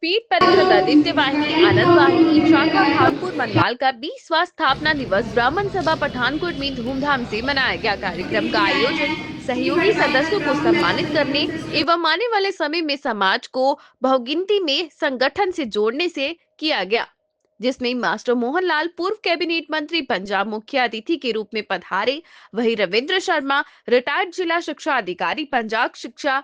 पीठ परिषद आदित्य वाहिनी आनंद वाहिनी शाखा खानपुर मनवाल का 20वां स्थापना दिवस ब्राह्मण सभा पठानकोट में धूमधाम से मनाया गया। कार्यक्रम का आयोजन सहयोगी सदस्यों को सम्मानित करने एवं आने वाले समय में समाज को बहुगिनती में संगठन से जोड़ने से किया गया, जिसमें मास्टर मोहन लाल पूर्व कैबिनेट मंत्री पंजाब मुख्य अतिथि के रूप में पधारे। वहीं रविंद्र शर्मा रिटायर्ड जिला शिक्षा अधिकारी पंजाब शिक्षा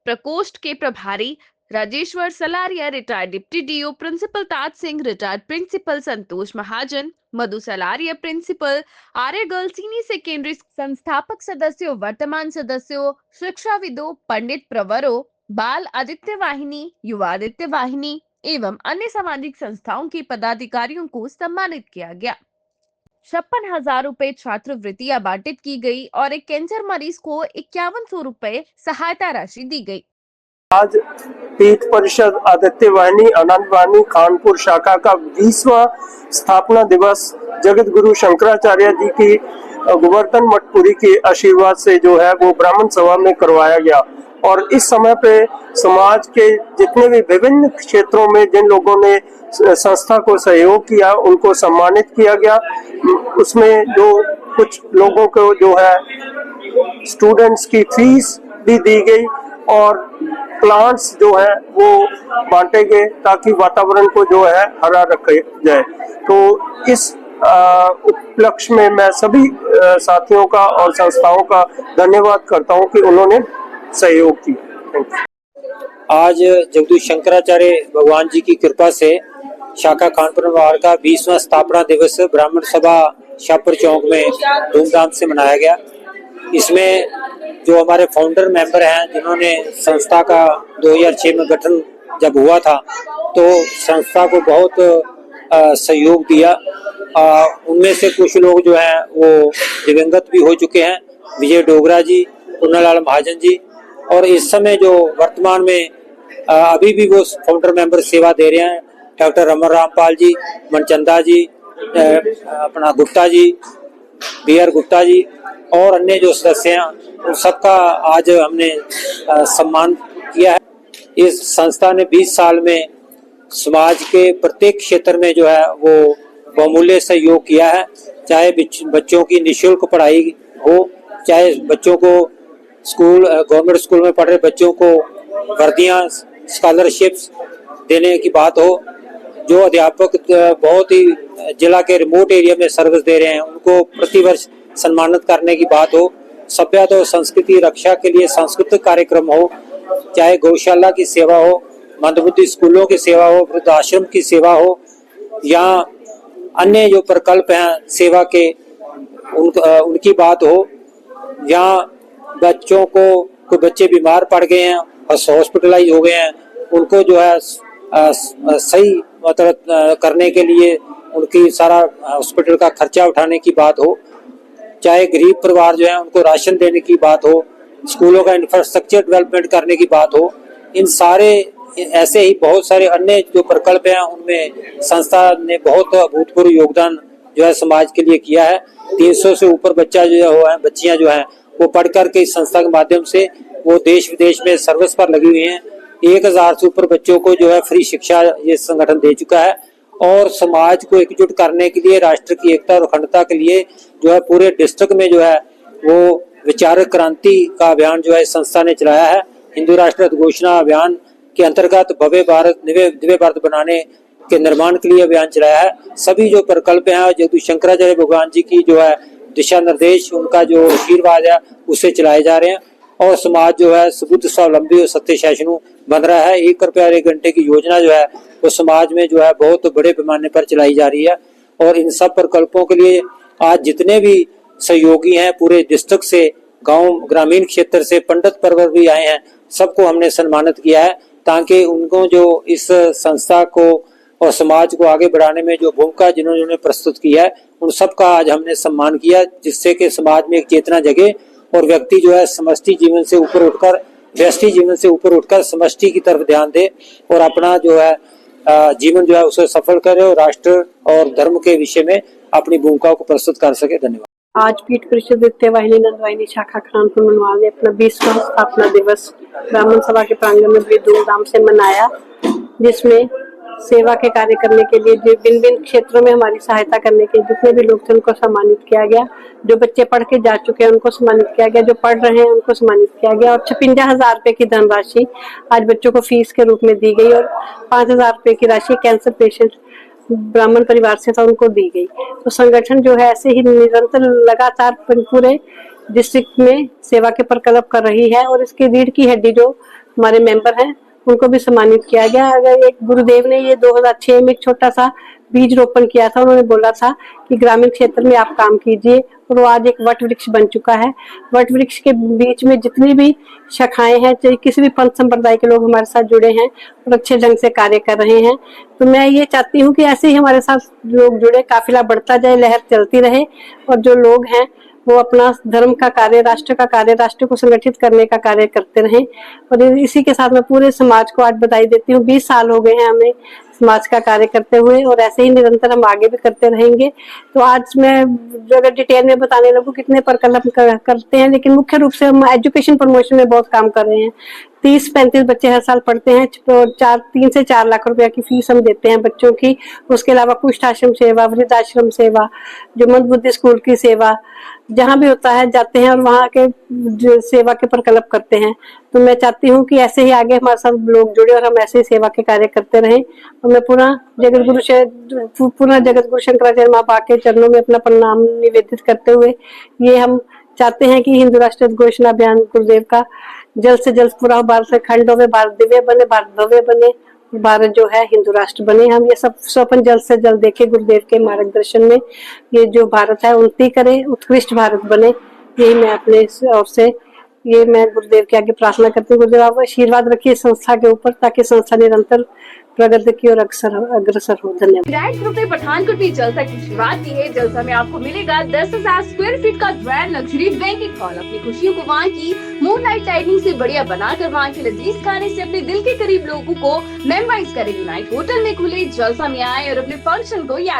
प्रकोष्ठ के प्रभारी, Rajeshwar Salaria retired deputy DO principal, Taj Singh retired principal, Santosh Mahajan, Madhu Salaria principal, Arya girls senior secondary संस्थापक सदस्यों, वर्तमान सदस्यों, शिक्षाविदों, पंडित प्रवरों, बाल आदित्य वाहिनी, युवा आदित्य वाहिनी एवं अन्य सामाजिक संस्थाओं के पदाधिकारियों को सम्मानित किया गया। 56,000 रुपए छात्रवृत्ति आवंटित की गई और एक कैंसर मरीज को 5100 रुपए सहायता राशि दी गई। आज पीठ परिषद आदित्य वाहिनी आनंद वाहिनी खानपुर शाखा का 20वां स्थापना दिवस जगत गुरु शंकराचार्य जी की गोवर्धन मठपुरी के आशीर्वाद से जो है वो ब्राह्मण सभा में करवाया गया। और इस समय पे समाज के जितने भी विभिन्न क्षेत्रों में जिन लोगों ने संस्था को सहयोग किया उनको सम्मानित किया गया। उसमें जो कुछ लोगों को जो है स्टूडेंट्स की फीस भी दी गई और प्लांट्स जो है वो बांटे गए ताकि वातावरण को जो है हरा रखा जाए। तो इस उपलक्ष्य में मैं सभी साथियों का और संस्थाओं का धन्यवाद करता हूं कि उन्होंने सहयोग किया। आज जगदीश शंकराचार्य भगवान जी की कृपा से शाखा खानपुर मनवाल का 20वां स्थापना दिवस ब्राह्मण सभा शाहपुर चौक में धूमधाम से मनाया गया। इसमें जो हमारे फाउंडर मेंबर हैं जिन्होंने संस्था का 2006 में गठन जब हुआ था तो संस्था को बहुत सहयोग दिया। उनमें से कुछ लोग जो हैं वो दिवंगत भी हो चुके हैं, विजय डोगरा जी, पूर्णलाल महाजन जी, और इस समय जो वर्तमान में अभी भी वो फाउंडर मेंबर सेवा दे रहे हैं डॉक्टर रमन रामपाल जी, मनचंदा जी, अपना गुप्ता जी, बी.आर. गुप्ता जी और अन्य जो सदस्य हैं उन सबका आज हमने सम्मान किया है। इस संस्था ने 20 साल में समाज के प्रत्येक क्षेत्र में जो है वो बहुमूल्य सहयोग किया है, चाहे बच्चों की निःशुल्क पढ़ाई हो, चाहे बच्चों को स्कूल गवर्नमेंट स्कूल में पढ़ रहे बच्चों को वर्दियां स्कॉलरशिप्स देने की बात हो, जो अध्यापक बहुत ही जिला के रिमोट एरिया में सर्विस दे रहे हैं उनको प्रतिवर्ष सम्मानित करने की बात हो, सभ्यता और संस्कृति रक्षा के लिए सांस्कृतिक कार्यक्रम हो, चाहे गौशाला की सेवा हो, मंदबुद्धि स्कूलों की सेवा हो, वृद्धाश्रम की सेवा हो, या अन्य जो प्रकल्प हैं सेवा के उनकी बात हो, या बच्चों को कोई बच्चे बीमार पड़ गए हैं हॉस्पिटलाइज हो गए हैं उनको जो है सही मतलब करने के लिए उनकी सारा हॉस्पिटल का खर्चा उठाने की बात हो, चाहे गरीब परिवार जो है उनको राशन देने की बात हो, स्कूलों का इंफ्रास्ट्रक्चर डेवलपमेंट करने की बात हो, इन सारे ऐसे ही बहुत सारे अन्य जो प्रकल्प हैं उनमें संस्था ने बहुत अभूतपूर्व योगदान जो है समाज के लिए किया है। 300 से ऊपर बच्चा जो है बच्चियां जो हैं वो पढ़ करके इस संस्था के माध्यम से वो देश विदेश में सर्विस पर लगी हुई हैं। 1000 से ऊपर बच्चों को जो है फ्री शिक्षा ये संगठन दे चुका है और समाज को एकजुट करने के लिए, राष्ट्र की एकता और अखंडता के लिए जो है पूरे डिस्ट्रिक्ट में जो है वो विचारक क्रांति का अभियान जो है संस्था ने चलाया है। हिंदू राष्ट्र घोषणा अभियान के अंतर्गत भव्य भारत दिव्य भारत बनाने के निर्माण के लिए अभियान चलाया है। सभी जो प्रकल्प हैं जगदीश शंकराचार्य भगवान जी की जो है दिशा निर्देश, उनका जो आशीर्वाद है उससे चलाए जा रहे हैं और समाज जो है सुबुद्ध स्वावलंबी और सत्य सहिष्णु बन रहा है। 1 रुपया 1 घंटे की योजना जो है वो समाज में जो है बहुत बड़े पैमाने पर चलाई जा रही है और इन सब प्रकल्पों के लिए आज जितने भी सहयोगी हैं पूरे डिस्ट्रिक्ट से, गांव ग्रामीण क्षेत्र से, पंडित परवर भी आए हैं, सबको हमने सम्मानित किया है ताकि उनको जो इस संस्था को और समाज को आगे बढ़ाने में जो भूमिका जिन्होंने प्रस्तुत किया है उन सबका आज हमने सम्मान किया, जिससे कि समाज में एक चेतना जगे और व्यक्ति जो है समष्टि जीवन से ऊपर उठकर, व्यष्टि जीवन से ऊपर उठकर समष्टि की तरफ ध्यान दे और अपना जो है जीवन जो है उसे सफल करे और राष्ट्र और धर्म के विषय में अपनी भूमिका को प्रस्तुत कर सके। धन्यवाद। आज पीठ परिषद आदित्य वाहिनी आनंद वाहिनी शाखा खानपुर मनवाल ने अपना 20वां स्थापना दिवस ब्राह्मण सभा के प्रांगण में बड़ी धूमधाम से मनाया। जिसमें सेवा के कार्य करने के लिए जो भिन्न भिन्न क्षेत्रों में हमारी सहायता करने के जितने भी लोग थे उनको सम्मानित किया गया। जो बच्चे पढ़ के जा चुके हैं उनको सम्मानित किया गया, जो पढ़ रहे हैं उनको सम्मानित किया गया। और 56,000 रुपए की धनराशि आज बच्चों को फीस के रूप में दी गई और 5,000 रुपए की राशि कैंसर पेशेंट ब्राह्मण परिवार से था उनको दी गई। तो संगठन जो है ऐसे ही निरंतर लगातार पूरे डिस्ट्रिक्ट में सेवा के प्रकल्प कर रही है। और इसकी रीढ़ की हड्डी जो हमारे मेंबर हैं उनको भी सम्मानित किया गया। अगर एक गुरुदेव ने ये 2006 में एक छोटा सा बीज रोपण किया था, उन्होंने बोला था कि ग्रामीण क्षेत्र में आप काम कीजिए, और वो आज एक वट वृक्ष बन चुका है। वट वृक्ष के बीच में जितनी भी शाखाएं हैं, चाहे किसी भी पंथ संप्रदाय के लोग हमारे साथ जुड़े हैं और अच्छे ढंग से कार्य कर रहे हैं। तो मैं ये चाहती हूँ कि ऐसे ही हमारे साथ लोग जुड़े, काफिला बढ़ता जाए, लहर चलती रहे, और जो लोग हैं वो अपना धर्म का कार्य, राष्ट्र का कार्य, राष्ट्र को संगठित करने का कार्य करते रहें। और इसी के साथ मैं पूरे समाज को आज बधाई देती हूँ। 20 साल हो गए हैं हमें समाज का कार्य करते हुए, और ऐसे ही निरंतर हम आगे भी करते रहेंगे। तो आज मैं जो अगर डिटेल में बताने लगूं कितने प्रकल्प करते हैं, लेकिन मुख्य रूप से हम एजुकेशन प्रमोशन में बहुत काम कर रहे हैं। 30-35 बच्चे हर साल पढ़ते हैं, तो 3 से 4 लाख रुपया की फीस हम देते हैं बच्चों की। उसके अलावा कुष्ठ आश्रम सेवा, वृद्धाश्रम सेवा, जो मंदबुद्धि स्कूल की सेवा, जहाँ भी होता है जाते हैं और वहाँ के जो सेवा के प्रकल्प करते हैं। तो मैं चाहती हूँ कि ऐसे ही आगे हमारे साथ लोग जुड़े और हम ऐसे ही सेवा के कार्य करते रहें। और मैं पूरा जगत गुरु शंकराचार्य महापा के चरणों में अपना प्रणाम निवेदित करते हुए ये हम चाहते हैं कि हिंदू राष्ट्र घोषणा अभियान गुरुदेव का जल्द से जल्द पूरा हो। भारत से खंड होवे, भारत दिव्य बने, भारत भव्य बने, भारत जो है हिंदू राष्ट्र बने। हम ये सब स्वप्न जल्द से जल्द देखे गुरुदेव के मार्गदर्शन में। ये जो भारत है उन्नति करे, उत्कृष्ट भारत बने, यही मैं अपने ओर से ये मैं गुरुदेव के आगे प्रार्थना करती हूँ। गुरुदेव आप आशीर्वाद रखिए संस्था के ऊपर, ताकि संस्था निरंतर प्रगति की ओर अग्रसर हो। धन्यवाद। विराट ग्रुप ने पठानकोट में जलसा की शुरुआत की है। जलसा में आपको मिलेगा 10,000 स्क्वायर फीट का ग्रैंड लग्जरी बैंकेट हॉल। अपनी खुशियों को वहाँ की मूनलाइट लाइटिंग से बढ़िया बनाकर वहाँ के लजीज खाने से अपने दिल के करीब लोगों को मेमोराइज करें। यूनाइट होटल में खुले जलसा में आए और अपने फंक्शन को याद